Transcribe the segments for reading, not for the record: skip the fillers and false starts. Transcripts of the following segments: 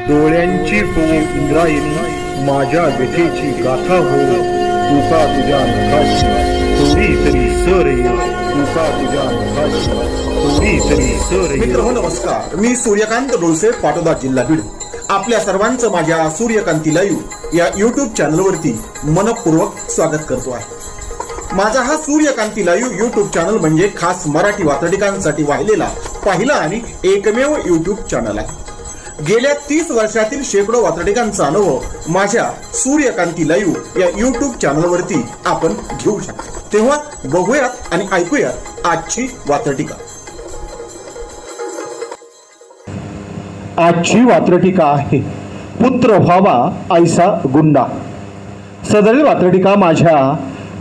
डोळ्यांची पोळ इंद्रायणी माझ्या व्यथेची गाथा हो तुका तुझ्या नखाची थोडी तरी सर तुका तुझ्या नखाची थोडी तरी सर। मित्र नमस्कार, मी सूर्यकांत डोलसे, पाटोदा, जिल्हा बीड। आपल्या सर्वांचं माझ्या सूर्यकांती लाईव्ह या यूट्यूब चॅनलवरती मनपूर्वक स्वागत करतो आहे। माझा हा सूर्यकांती लाईव्ह यूट्यूब चॅनल म्हणजे खास मराठी वात्रटिकांसाठी वाहिलेला पहिला आणि एकमेव यूट्यूब चॅनल आहे। गेल्या 30 वर्षातील शेकडो वात्रटिकांचा अनुभव माझ्या सूर्यकांती लाईव्ह या यूट्यूब चॅनलवरती आपण घेऊ शकता। तेव्हा बघूयात आणि ऐकूयात आजची वात्रटिका। आजची वात्रटिका आहे पुत्र व्हावा ऐसा गुंडा। सदरील वात्रटिका माझ्या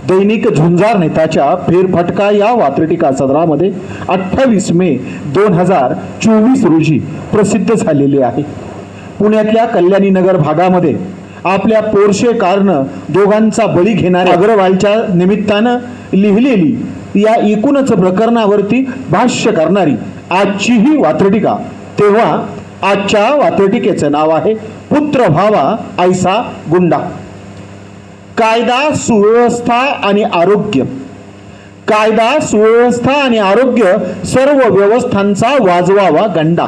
दैनिक झुंजार नेताच्या फेरफटका या वात्रटिका सदरामध्ये 28 मे 2024 रोजी प्रसिद्ध झालेली आहे। पुण्यातल्या कल्याणी नगर भागामध्ये आपल्या पोर्शे कारनं दोघांचा बळी घेणाऱ्या अग्रवालच्या निमित्तानं लिहिलेली या एकूणच प्रकरणावरती भाष्य करणारी आजची ही वात्रटिका। तेव्हा आजच्या वात्रटिकेचं नाव आहे पुत्र व्हावा ऐसा गुंडा। कायदा सुव्यवस्था आणि आरोग्य। कायदा सुव्यवस्था आणि आरोग्य सर्व व्यवस्थांचा वाजवावा गंडा।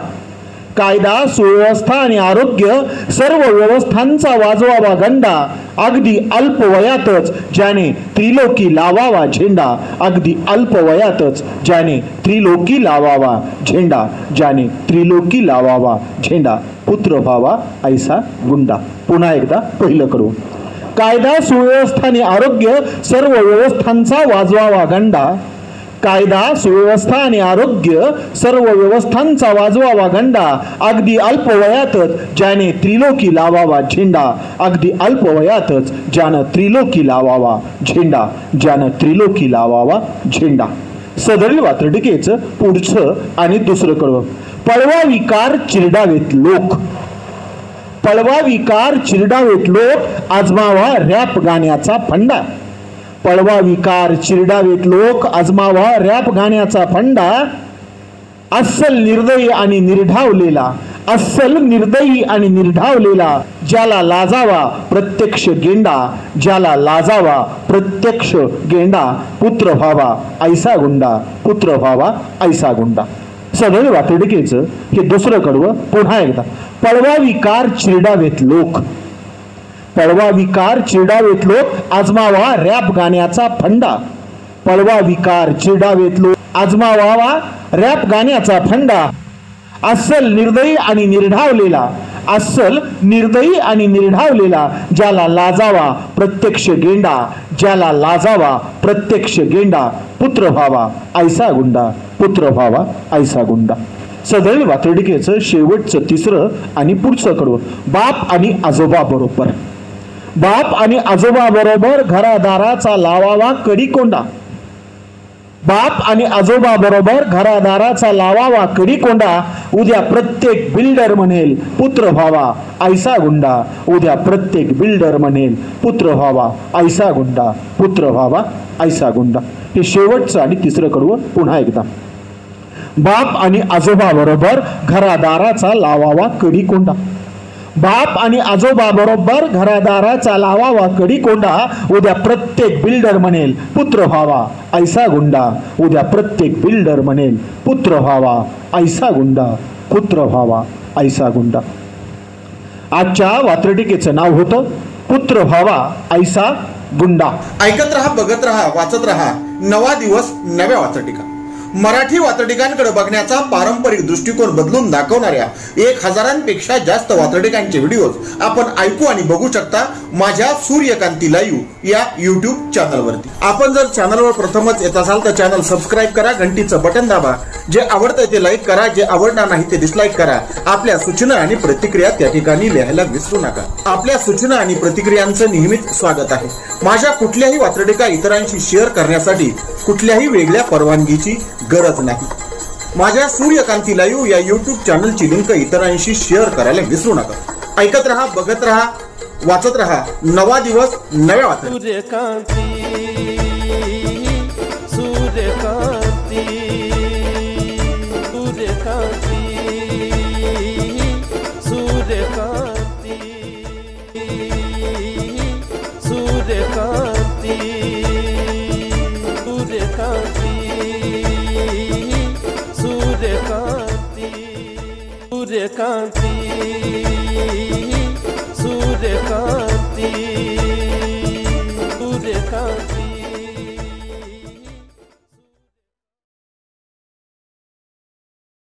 कायदा सुव्यवस्था आणि आरोग्य सर्व व्यवस्थांचा वाजवावा गंडा। अगदी अल्प वयातच ज्याने त्रिलोकी लावावा झेंडा। अगदी अल्प वयातच ज्याने त्रिलोकी लावावा झेंडा। ज्याने त्रिलोकी लावावा झेंडा पुत्र व्हावा ऐसा गुंडा। पुन्हा एकदा पहिलं कडवं। कायदा सुव्यवस्था आणि आरोग्य सर्व व्यवस्थांचा वाजवावा गंडा। कायदा सुव्यवस्था आणि आरोग्य सर्व व्यवस्थांचा वाजवावा गंडा। अगदी अल्प वयातच ज्याने त्रिलोकी लावावा झेंडा। अगदी अल्प वयातच ज्यानं त्रिलोकी लावावा झेंडा। ज्यानं त्रिलोकी लावावा झेंडा। सदरील वात्रटिकेचं पुढचं आणि दुसरं कडवं। पळवा विकार चिरडावेत लोक। पळवा विकार चिरडावेत लोक आजमावा रॅप गाण्याचा फंडा। पळवा विकार चिरडावेत लोक आजमावा रॅप गाण्याचा फंडा। अस्सल निर्दयी आणि निर्ढावलेला। अस्सल निर्दयी आणि निर्ढावलेला ज्याला लाजावा प्रत्यक्ष गेंडा। ज्याला लाजावा प्रत्यक्ष गेंडा पुत्र व्हावा ऐसा गुंडा। पुत्र व्हावा ऐसा गुंडा। सदरील वात्रटिकेचं हे दुसरं कडवं पुन्हा एकदा। पळवा विकार चिरडावेत लोक। पळवा विकार चिरडावेत लोक आजमावा रॅप गाण्याचा फंडा। पळवा विकार चिरडावेत लोक आजमावा रॅप गाण्याचा फंडा। अस्सल निर्दयी आणि निर्ढावलेला। अस्सल निर्दयी आणि निर्ढावलेला ज्याला लाजावा प्रत्यक्ष गेंडा। ज्याला लाजावा प्रत्यक्ष गेंडा पुत्र व्हावा ऐसा गुंडा। पुत्र व्हावा ऐसा गुंडा। सदरील वात्रटिकेचं शेवटचं तिसरं आणि पुढचं कडवं। बाप आणि आजोबा बरोबर। बाप आणि आजोबा बरोबर घरादाराचा लावावा कडीकोंडा। बाप आणि आजोबा बरोबर घरादाराचा लावावा कडीकोंडा। उद्या प्रत्येक बिल्डर म्हणेल पुत्र व्हावा ऐसा गुंडा। उद्या प्रत्येक बिल्डर म्हणेल पुत्र व्हावा ऐसा गुंडा। पुत्र व्हावा ऐसा गुंडा। हे शेवटचं आणि तिसरं कडवं पुन्हा एकदा। बाप आणि आजोबा बरोबर घरादाराचा लावावा कडीकोंडा। बाप आणि आजोबा बरोबर घरादाराचा लावावा कडीकोंडा। उद्या प्रत्येक बिल्डर म्हणेल पुत्र व्हावा ऐसा गुंडा। उद्या प्रत्येक बिल्डर म्हणेल पुत्र व्हावा ऐसा गुंडा। पुत्र व्हावा ऐसा गुंडा। आजच्या वात्रटिकेचं नाव होतं पुत्र व्हावा ऐसा गुंडा। ऐकत रहा, बघत रहा, वाचत रहा। नवा दिवस नव्या वात्रटिका। मराठी वात्रटिकांकडे बघण्याचा पारंपरिक दृष्टिकोन बदलून दाखवणाऱ्या 1000पेक्षा जास्त वात्रटिकांचे व्हिडिओज आपण ऐकू आणि बघू शकता माझ्या सूर्यकांती लाईव्ह या यूट्यूब चॅनलवरती। आपण जर चॅनलवर प्रथमच येत असाल तर चॅनल सबस्क्राईब करा, घंटीचं बटन दाबा। जे आवडतंय ते लाईक करा, जे आवडणार नाही ते डिसलाईक करा। आपल्या सूचना आणि प्रतिक्रिया त्या ठिकाणी लिहायला विसरू नका। आपल्या सूचना आणि प्रतिक्रियांचं नेहमीच स्वागत आहे। माझ्या कुठल्याही वात्रटिका इतरांशी शेअर करण्यासाठी कुठल्याही वेगळ्या परवानगीची गरज नाही। माझ्या सूर्यकांती लाईव्ह या यूट्यूब चॅनलची लिंक इतरांशी शेअर करायला विसरू नका। ऐकत रहा, बघत रहा, वाचत रहा। नवा दिवस नव्या वात्रटिका। सूर्यकांती सूर्यकांती सूर्यकांती सूर्यकांती सूर्यकांती सूर्यकांती सूर्यकांती